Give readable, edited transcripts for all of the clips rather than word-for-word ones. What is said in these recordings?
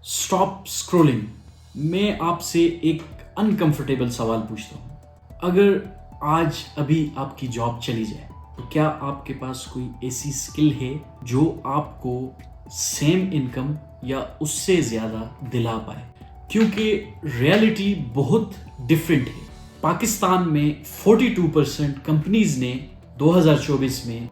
Stop scrolling. मैं आपसे एक अनकंफर्टेबल सवाल पूछता हूँ। अगर आज अभी आपकी जॉब चली जाए तो क्या आपके पास कोई ऐसी स्किल है जो आपको सेम इनकम या उससे ज़्यादा दिला पाए? क्योंकि रियलिटी बहुत डिफरेंट है। पाकिस्तान में 42% कंपनीज ने 2024 में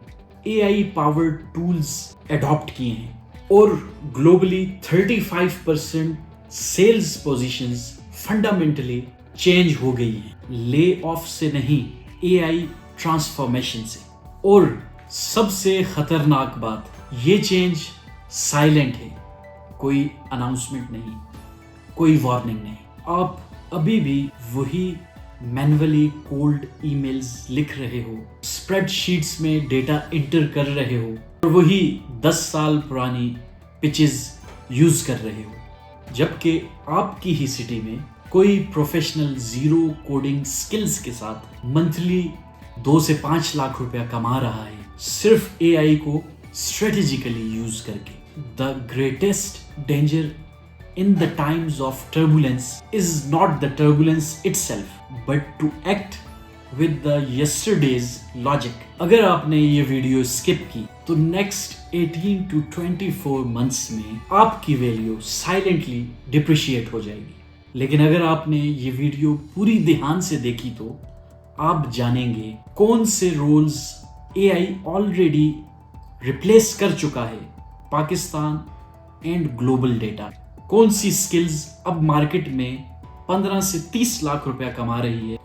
AI पावर्ड टूल्स अडॉप्ट किए हैं और globally 35% sales positions fundamentally change हो गई हैं। ले ऑफ से नहीं, AI ट्रांसफॉर्मेशन से। और सबसे खतरनाक बात, ये चेंज साइलेंट है। कोई अनाउंसमेंट नहीं, कोई वार्निंग नहीं। आप अभी भी वही मैन्युअली कोल्ड ईमेल्स लिख रहे हो, स्प्रेडशीट्स में डेटा इंटर कर रहे हो और वही 10 साल पुरानी पिचेस यूज कर रहे हो, जबकि आपकी ही सिटी में कोई प्रोफेशनल जीरो कोडिंग स्किल्स के साथ मंथली 2 से 5 लाख रुपया कमा रहा है, सिर्फ AI को स्ट्रेटेजिकली यूज करके। The greatest danger in the times of turbulence is not the turbulence itself, but to act with the yesterday's logic. अगर आपने ये वीडियो स्किप की तो नेक्स्ट 18 to 24 मंथ्स में आपकी वैल्यू साइलेंटली डिप्रिशिएट हो जाएगी। लेकिन अगर आपने ये वीडियो पूरी ध्यान से देखी तो आप जानेंगे कौन से रोल्स AI ऑलरेडी रिप्लेस कर चुका है पाकिस्तान एंड ग्लोबल डेटा। कौन सी स्किल्स अब मार्केट में 15 से 30 लाख रुपया कमा रही है।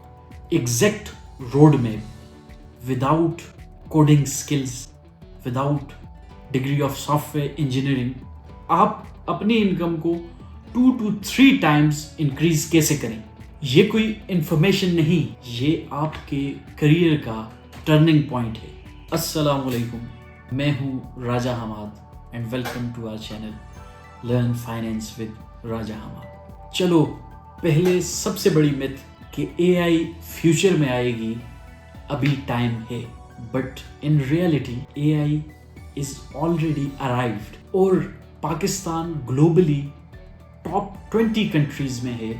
Exact road map, without coding skills, without degree of software engineering, आप अपनी इनकम को 2 to 3 टाइम्स इंक्रीज कैसे करें। ये कोई इंफॉर्मेशन नहीं, ये आपके करियर का टर्निंग पॉइंट है। अस्सलाम वालेकुम, मैं हूँ Raja Hamad and welcome to our channel learn finance with Raja Hamad. चलो, पहले सबसे बड़ी मिथ कि AI फ्यूचर में आएगी, अभी टाइम है। But in reality AI is already arrived और पाकिस्तान ग्लोबली टॉप 20 कंट्रीज में है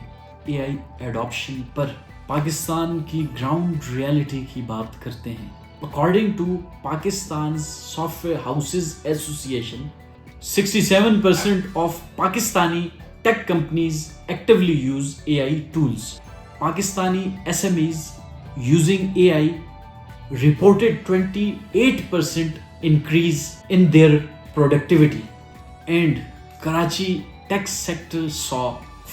AI एडॉप्शन पर। पाकिस्तान की ग्राउंड रियलिटी की बात करते हैं। According to Pakistan software houses association, 67% of Pakistani tech companies actively use AI tools. Pakistani SMEs using AI reported 28% increase in their productivity. And Karachi tech sector saw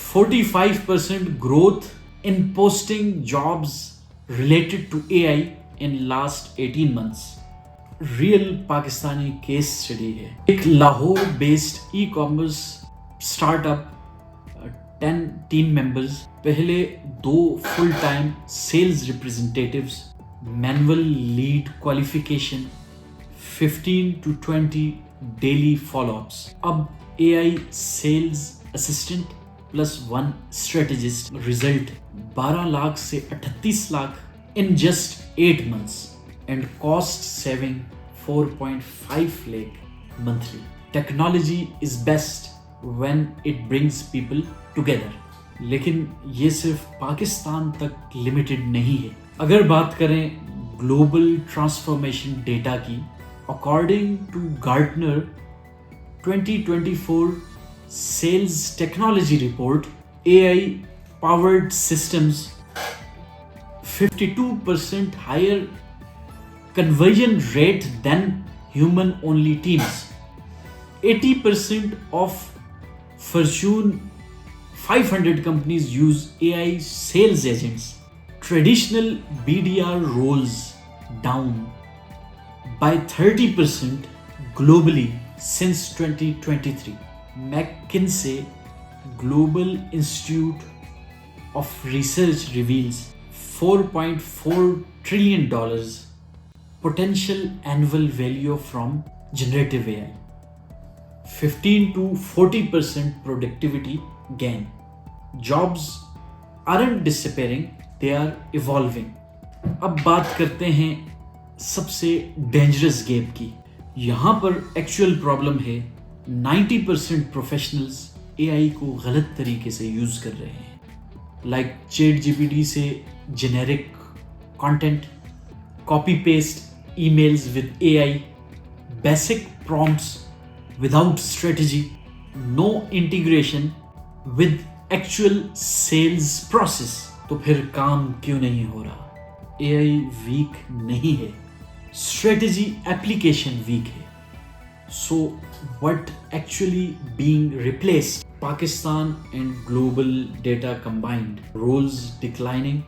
45% growth in posting jobs related to AI in last 18 months. Real Pakistani case study है। एक Lahore based e commerce startup, 10 team members, पहले 2 full time sales representatives, manual lead qualification, 15 to 20 daily follow ups. अब AI sales assistant plus 1 strategist. Result 12 lakh से 38 lakh in just 8 months and cost saving 4.5 lakh monthly. Technology is best when it brings people together. लेकिन ये सिर्फ पाकिस्तान तक limited नहीं है। अगर बात करें ग्लोबल ट्रांसफॉर्मेशन डेटा की, according to Gartner 2024 sales technology report, AI powered systems 52% higher conversion rate than human only teams. 80% of Fortune 500 companies use AI sales agents. Traditional BDR roles down by 30% globally since 2023. McKinsey Global Institute of Research reveals $4.4 trillion potential annual value from generative AI, 15 to 40% productivity gain. Jobs aren't disappearing, they are evolving. अब बात करते हैं सबसे dangerous gap की। यहाँ पर actual problem है 90% professionals AI को गलत तरीके से यूज कर रहे हैं, लाइक चैट जीपीटी से generic content, copy paste emails with AI, basic prompts without strategy, no integration with actual sales process. तो फिर काम क्यों नहीं हो रहा? एआई वीक नहीं है, स्ट्रेटजी एप्लीकेशन वीक है। So what actually being replaced? Pakistan and global data combined, roles declining,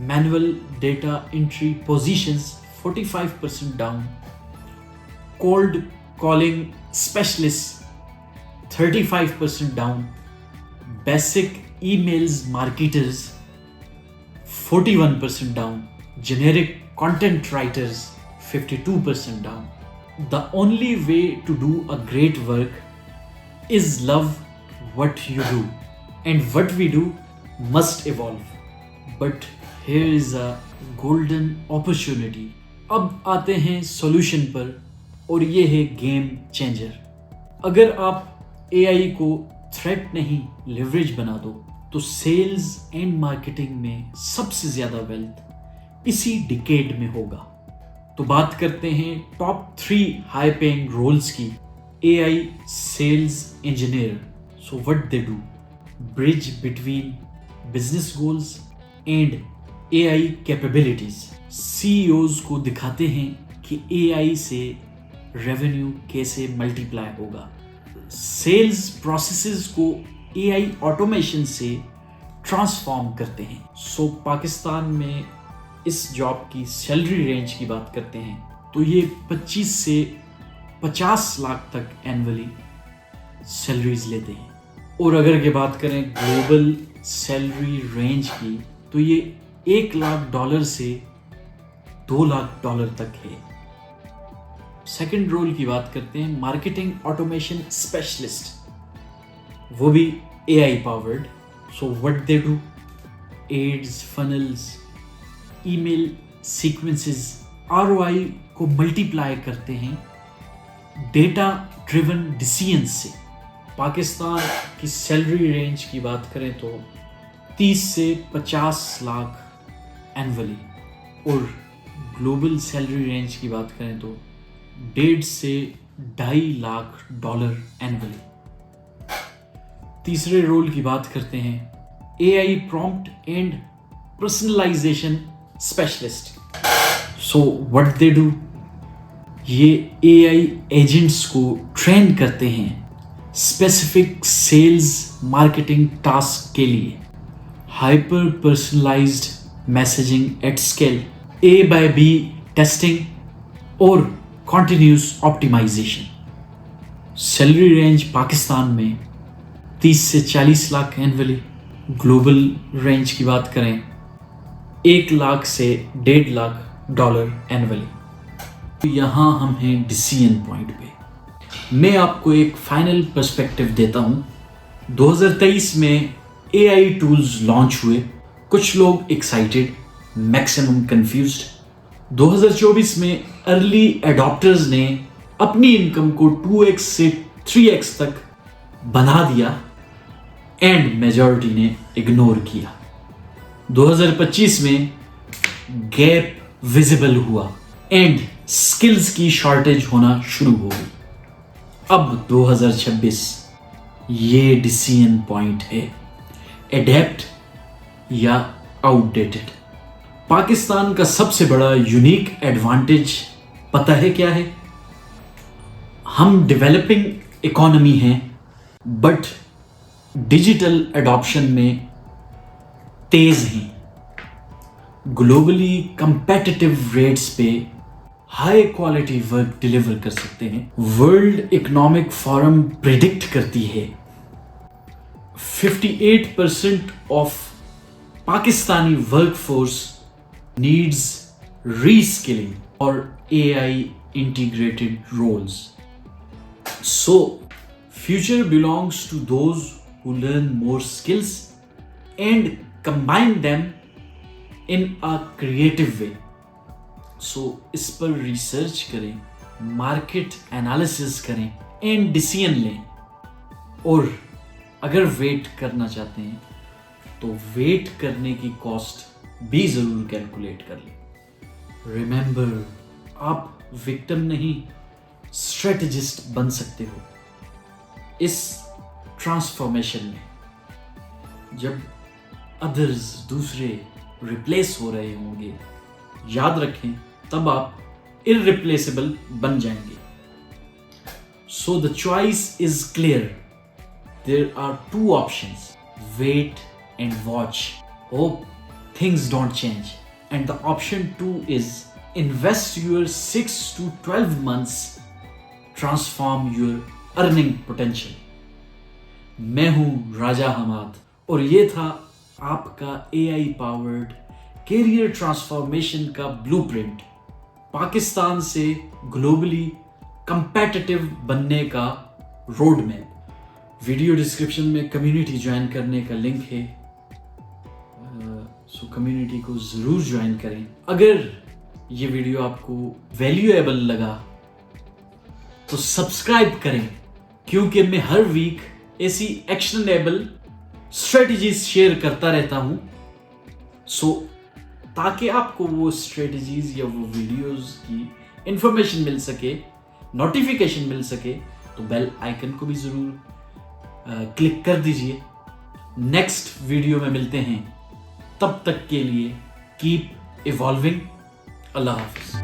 manual data entry positions 45% down, cold calling specialist 35% down, basic emails marketers 41% down, generic content writers 52% down. The only way to do a great work is love what you do, and what we do must evolve. But here is a golden opportunity. अब आते हैं solution पर, और ये है game changer. अगर आप AI को थ्रेट नहीं लेवरेज बना दो तो सेल्स एंड मार्केटिंग में सबसे ज्यादा वेल्थ इसी डिकेड में होगा। तो बात करते हैं टॉप 3 हाई पेइंग रोल्स की। AI sales engineer, so what they do? Bridge between business goals and AI capabilities. CEOs को दिखाते हैं कि एआई से रेवेन्यू कैसे मल्टीप्लाई होगा। सेल्स प्रोसेसेस को एआई ऑटोमेशन से ट्रांसफॉर्म करते हैं। सो पाकिस्तान में इस जॉब की सैलरी रेंज की बात करते हैं तो ये 25 से 50 लाख तक एनुअली सैलरीज लेते हैं। और अगर ये बात करें ग्लोबल सैलरी रेंज की तो ये $1 लाख से $2 लाख तक है। सेकंड रोल की बात करते हैं मार्केटिंग ऑटोमेशन स्पेशलिस्ट, वो भी AI powered. So what they do? Ads, funnels, email sequences, ROI को मल्टीप्लाई करते हैं डेटा ड्रिवन डिसीजन से। पाकिस्तान की सैलरी रेंज की बात करें तो 30 से 50 लाख एनुअली, और ग्लोबल सैलरी रेंज की बात करें तो $1.5 से $2.5 लाख एनुअली। तीसरे रोल की बात करते हैं AI prompt and personalisation specialist. So what they do? ये एआई एजेंट्स को ट्रेन करते हैं स्पेसिफिक सेल्स मार्केटिंग टास्क के लिए। Hyper personalised messaging at scale, A by B testing और continuous optimisation. Salary range Pakistan में 30 से 40 लाख एनुअली। ग्लोबल रेंज की बात करें 1 लाख से $1.5 लाख एनुअली। तो यहाँ हम हैं डिसीजन पॉइंट पे। मैं आपको एक फाइनल पर्सपेक्टिव देता हूँ। 2023 में एआई टूल्स लॉन्च हुए, कुछ लोग एक्साइटेड, मैक्सिमम कंफ्यूज्ड। 2024 में अर्ली एडॉप्टर्स ने अपनी इनकम को 2x से 3x तक बना दिया एंड मेजॉरिटी ने इग्नोर किया। 2025 में गैप विजिबल हुआ एंड स्किल्स की शॉर्टेज होना शुरू हो गई। अब 2026 ये डिसीजन पॉइंट है, एडेप्ट या आउटडेटेड। पाकिस्तान का सबसे बड़ा यूनिक एडवांटेज पता है क्या है? हम डेवलपिंग इकोनॉमी हैं बट डिजिटल एडॉप्शन में तेज हैं। ग्लोबली कंपेटिटिव रेट्स पे हाई क्वालिटी वर्क डिलीवर कर सकते हैं। वर्ल्ड इकोनॉमिक फोरम प्रिडिक्ट करती है 58% of Pakistani workforce needs reskilling और AI integrated roles. So, future belongs to those who learn more skills and combine them in a creative way. So, इस पर research करें, market analysis करें and decision लें और अगर वेट करना चाहते हैं तो वेट करने की कॉस्ट भी जरूर कैलकुलेट कर लें। रिमेंबर, आप विक्टिम नहीं, स्ट्रेटेजिस्ट बन सकते हो इस ट्रांसफॉर्मेशन में। जब अदर्स, दूसरे रिप्लेस हो रहे होंगे, याद रखें तब आप इररिप्लेसेबल बन जाएंगे। So the choice is clear. There are two options, wait and watch, hope things don't change, and the option 2 is invest your 6 to 12 months, transform your earning potential। मैं हूं राजा हमाद और ये था आपका AI पावर्ड कैरियर ट्रांसफॉर्मेशन का blueprint, Pakistan से globally competitive बनने का रोड मैप। वीडियो डिस्क्रिप्शन में कम्युनिटी ज्वाइन करने का लिंक है, सो कम्युनिटी को जरूर ज्वाइन करें। अगर ये वीडियो आपको वैल्यूएबल लगा तो सब्सक्राइब करें, क्योंकि मैं हर वीक ऐसी एक्शनेबल स्ट्रेटजीज शेयर करता रहता हूं। सो ताकि आपको वो स्ट्रेटजीज या वो वीडियोस की इंफॉर्मेशन मिल सके, नोटिफिकेशन मिल सके, तो बेल आइकन को भी जरूर क्लिक कर दीजिए। नेक्स्ट वीडियो में मिलते हैं, तब तक के लिए कीप इवॉल्विंग। अल्लाह हाफिज।